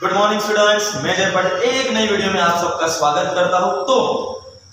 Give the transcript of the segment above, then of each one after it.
Good morning students, मैं जय पटेल एक नई वीडियो में आप सबका स्वागत करता हूं। तो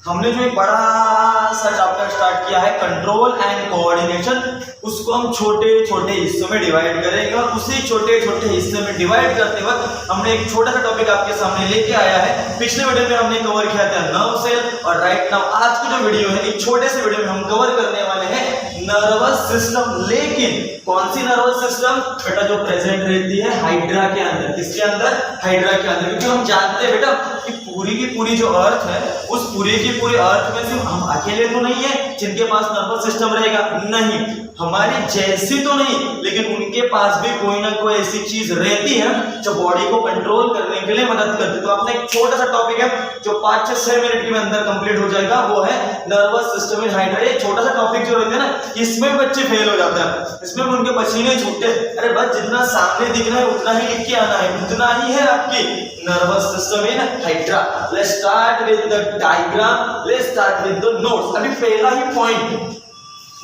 हमने जो एक बड़ा सा चैप्टर स्टार्ट किया है कंट्रोल एंड कोऑर्डिनेशन, उसको हम छोटे छोटे हिस्सों में डिवाइड करेंगे और उसी छोटे छोटे हिस्से में डिवाइड करते वक्त हमने एक छोटा सा टॉपिक आपके सामने लेके आया है। पिछले वीडियो में हमने कवर किया था नर्व सेल और राइट नाउ आज की जो वीडियो है एक छोटे से वीडियो में हम कवर करने वाले हैं नर्वस सिस्टम। लेकिन कौन सी नर्वस सिस्टम बेटा? जो प्रेजेंट रहती है हाइड्रा के अंदर। किसके अंदर? हाइड्रा के अंदर। क्योंकि हम जानते हैं बेटा कि पूरी की पूरी जो अर्थ है उस पूरी की पूरी अर्थ में सिर्फ हम अकेले तो नहीं है जिनके पास नर्वस सिस्टम रहेगा, नहीं, हमारी जैसी तो नहीं, लेकिन उनके पास भी कोई ना कोई ऐसी चीज रहती है जो बॉडी को कंट्रोल करने के लिए मदद करती है। तो अपना एक छोटा सा टॉपिक है जो 5 से 6 मिनट के अंदर कंप्लीट हो जाएगा, वो है नर्वस सिस्टम इन हाइड्रा। ये छोटा सा टॉपिक जो रहता है ना, इसमें बच्चे फेल हो जाते हैं, इसमें उनके पसीने छूटते। अरे बस जितना सामने दिख रहा है उतना ही लिख के आना है, उतना ही है आपकी nervous system in hydra. Let's start with the diagram, let's start with the notes. अभी पहला ही पॉइंट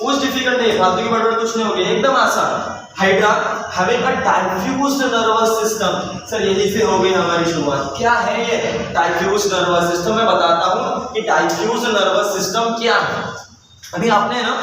कुछ डिफिकल्ट नहीं, फालतू की बड़बड़ कुछ नहीं होगी, एकदम आसान। Hydra having a diffused nervous system. Sir यही से हो गई हमारी शुरुआत। क्या है ये डाइफ्यूज्ड नर्वस सिस्टम? मैं बताता हूं कि डाइफ्यूज्ड नर्वस सिस्टम क्या है। अभी आपने ना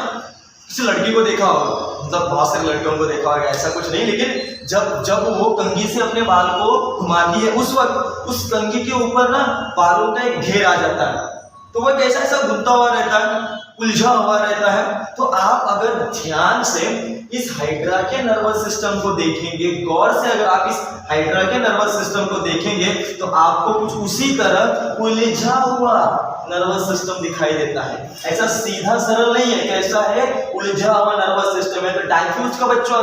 किसी लड़की को देखा होगा, मतलब बहुत सारी लड़कियों को देखा होगा, ऐसा कुछ नहीं, लेकिन जब वो कंघी से अपने बाल को घुमाती है उस वक्त उस कंघी के ऊपर ना बालों का एक घेर आ जाता है, तो वो कैसा ऐसा गुंता हुआ रहता है, उलझा हुआ रहता है। तो आप अगर ध्यान से इस हाइड्रा के नर्वस सिस्टम को देखेंगे, गौर से अगर आप इस हाइड्रा के नर्वस सिस्टम को देखेंगे तो आपको कुछ उसी तरह उलझा हुआ नर्वस सिस्टम दिखाई देता है। ऐसा सीधा सरल नहीं है, कैसा है? उलझा हुआ नर्वस सिस्टम है। तो डाइफ्यूज का बच्चों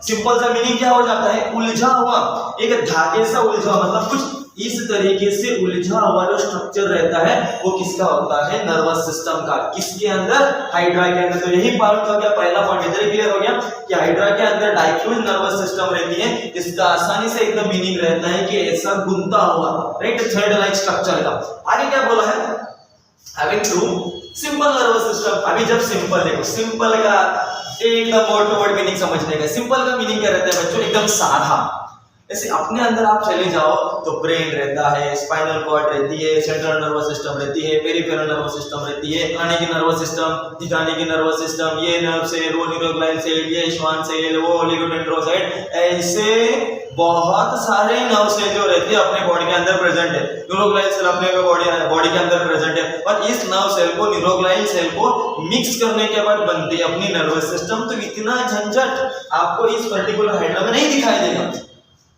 सिंपल सा मीनिंग क्या हो जाता है? उलझा हुआ, एक धागे सा उलझा, मतलब कुछ इस तरीके से उलझा हुआ जो स्ट्रक्चर रहता है वो किसका होता है? नर्वस सिस्टम का। किसके अंदर? हाइड्रा के अंदर। तो यही पॉइंट हो गया, पहला पॉइंट इधर क्लियर हो गया कि हाइड्रा के अंदर डाइफ्यूज नर्वस सिस्टम रहती है। इसका आसानी से एकदम मीनिंग रहता है कि ऐसा गुंता हुआ, राइट, थ्रेड लाइक स्ट्रक्चर का। आगे क्या बोला है? Having to simple nervous system. अभी जब सिंपल देखो, सिंपल का एकदम वर्ड टू वर्ड मीनिंग समझने का। सिंपल का मीनिंग क्या रहता है बच्चों? एकदम साधा। ऐसे अपने अंदर आप चले जाओ तो ब्रेन रहता है, स्पाइनल कॉर्ड रहती है, सेंट्रल नर्वस सिस्टम रहती है, पेरिफेरल नर्वस सिस्टम रहती है, खाने की नर्वस सिस्टम, दिखाने की नर्वस सिस्टम, ये नर्व सेल, वो न्यूरोग्लाइल सेल, ये श्वान सेल, वो ओलिगोडेंड्रोसाइट, ऐसे बहुत सारे नर्व सेल जो रहते हैं अपने बॉडी के अंदर प्रेजेंट है। न्यूरोग्लाइल सेल अपने बॉडी के अंदर प्रेजेंट है और इस नर्व सेल को, न्यूरोग्लाइल सेल को मिक्स करने के बाद बनती है अपनी नर्वस सिस्टम। तो इतना झंझट आपको इस पर्टिकुलर हाइड्रा में नहीं दिखाई देगा।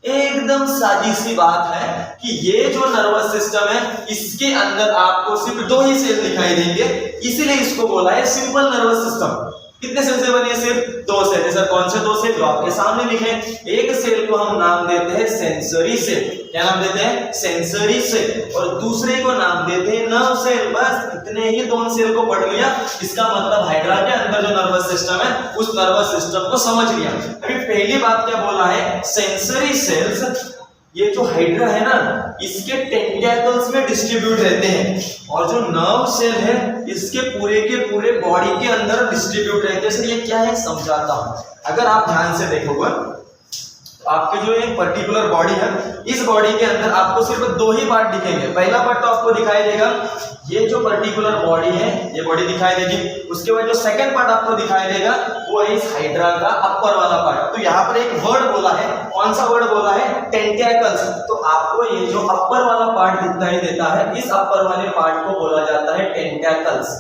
एकदम सादी सी बात है कि ये जो नर्वस सिस्टम है इसके अंदर आपको सिर्फ 2 ही सेल दिखाई देंगे, इसीलिए इसको बोला है सिंपल नर्वस सिस्टम। कितने सेल से बनी है? सिर्फ 2 सेल। सर कौन से 2 सेल? जो आपके सामने लिखे। एक सेल को हम नाम देते हैं सेंसरी सेल। क्या नाम देते हैं? Sensory cell. और दूसरे को नाम देते हैं नर्व सेल। बस इतने ही 2 सेल को पढ़ लिया, इसका मतलब हाइड्रा के अंदर जो नर्वस सिस्टम है उस नर्वस सिस्टम को समझ लिया। अभी पहली बात क्या बोला है? सेंसरी सेल्स, ये जो हाइड्रा है ना इसके टेंटेकल्स में डिस्ट्रीब्यूट रहते हैं और जो नर्व सेल है इसके पूरे के पूरे बॉडी के अंदर डिस्ट्रीब्यूट रहते हैं। सर ये क्या है? समझाता हूं। अगर आप ध्यान से देखोगे तो आपके जो एक पर्टिकुलर बॉडी है, इस बॉडी के अंदर आपको सिर्फ 2 ही पार्ट दिखेंगे। पहला पार्ट तो आपको दिखाई देगा, ये जो पर्टिकुलर बॉडी है ये बॉडी दिखाई देगी। उसके बाद जो सेकंड पार्ट आपको दिखाई देगा वो है इस हाइड्रा का अपर वाला पार्ट। तो यहाँ पर एक वर्ड बोला है, कौन सा वर्ड बोला है? टेंटेकल्स। तो आपको ये जो अपर वाला पार्ट दिखाई देता है, इस अपर वाले पार्ट को बोला जाता है टेंटेकल्स।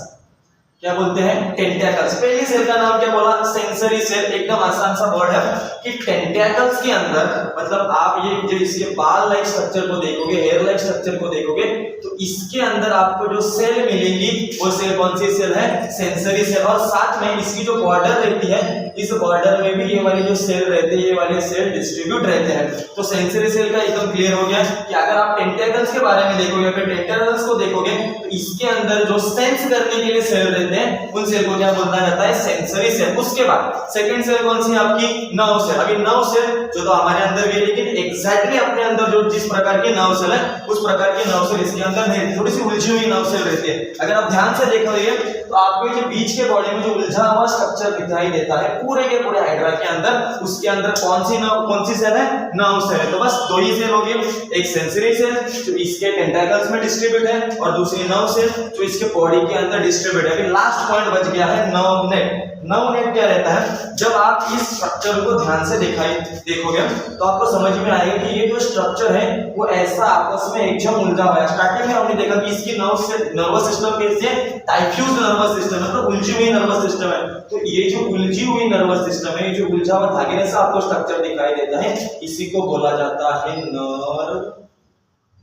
क्या बोलते हैं? टेंटेकल्स। पहली सेल का नाम क्या बोला? Sensory cell. एकदम आसान सा वर्ड है कि टेंटेकल्स के अंदर, मतलब आप ये जो इसके बाल लाइक स्ट्रक्चर को देखोगे, हेयर लाइक स्ट्रक्चर को देखोगे तो इसके अंदर आपको जो सेल मिलेगी वो सेल कौन सी सेल है? Sensory cell. और साथ में इसकी जो बॉर्डर रहती है, इस बॉर्डर में भी ये वाली जो सेल रहते हैं, ये वाले सेल डिस्ट्रीब्यूट रहते हैं। तो सेंसरी सेल का एकदम क्लियर हो गया कि अगर आप टेंटेकल्स के बारे में देखोगे, फिर टेंटेकल्स को देखोगे तो इसके अंदर जो सेंस करने के लिए सेल रहते हैं उन सेल को क्या बोला जाता है? Sensory cell. उसके बाद सेकंड सेल कौन सी है आपकी? Nerve cell. अभी नर्व सेल जो तो हमारे अंदर गई, लेकिन एग्जैक्टली अपने अंदर जो जिस प्रकार की नर्व सेल है उस प्रकार की नर्व सेल इसके अंदर नहीं, थोड़ी सी उलझी हुई नर्व सेल रहती है। अगर आप ध्यान से देखोगे तो आपको जो बीच के बॉडी में जो उलझा हुआ स्ट्रक्चर दिखाई देता है पूरे के पूरे हाइड्रा के अंदर, उसके अंदर कौन सी सेल है, नर्व सेल है। तो बस दो ही सेल होगी, एक सेंसरी सेल जो इसके टेंटाकल्स में डिस्ट्रीब्यूट है और दूसरी नर्व सेल जो इसके बॉडी के अंदर डिस्ट्रीब्यूट है। अभी लास्ट पॉइंट बच गया है नर्व नेट। नर्व नेट क्या रहता है, जब आप इस स्ट्रक्चर को ध्यान से देखोगे तो आपको समझ में आएगा कि ये जो स्ट्रक्चर है वो ऐसा आपस में एकदम उलझा हुआ है। स्टार्टिंग में हमने देखा कि इसकी नर्वस सिस्टम कैसी है, डाइफ्यूज नर्वस सिस्टम है, तो उलझी हुई नर्वस सिस्टम है। तो ये जो उलझी हुई नर्वस सिस्टम है, ये जो उलझा हुआ धागे जैसा आपको स्ट्रक्चर दिखाई देता है, इसी को बोला जाता है नर्व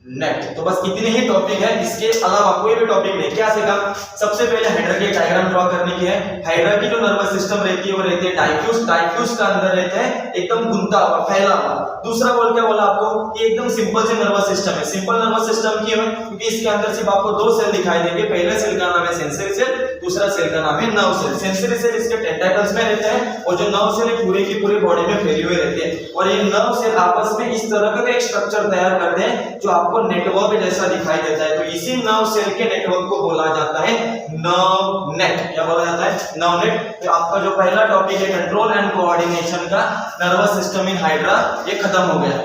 नेट। तो बस इतने ही टॉपिक है, इसके अलावा कोई भी टॉपिक नहीं। क्या सीखा, सबसे पहले हाइड्रा की डायग्राम ड्रॉ करने की है। हाइड्रा की जो नर्वस सिस्टम रहती है वो रहती है डाइफ्यूज, डाइफ्यूज का अंदर रहते हैं एकदम गुंता हुआ, फैला हुआ। दूसरा क्या बोला आपको कि एकदम सिंपल से नर्वस सिस्टम है। सिंपल नर्वस सिस्टम क्यों है, क्योंकि इसके अंदर सिर्फ आपको दो सेल दिखाई देंगे। पहले सेल का नाम है सेंसरी सेल, दूसरा सेल का नाम है नर्व सेल। सेंसरी सेल इसके टेंटाकल्स में रहते हैं और जो नर्व सेल पूरे की पूरी बॉडी में फैले हुए रहते हैं। और ये नर्व सेल आपस में इस तरह का एक स्ट्रक्चर तैयार करते हैं जो आपको नेटवर्क जैसा दिखाई देता है। तो इसी नर्व सेल के नेटवर्क को बोला जाता है नर्व नेट। क्या बोला जाता है, नर्व नेट। तो आपका जो पहला टॉपिक है कंट्रोल एंड कोऑर्डिनेशन का, नर्वस सिस्टम इन हाइड्रा, ये खत्म हो गया।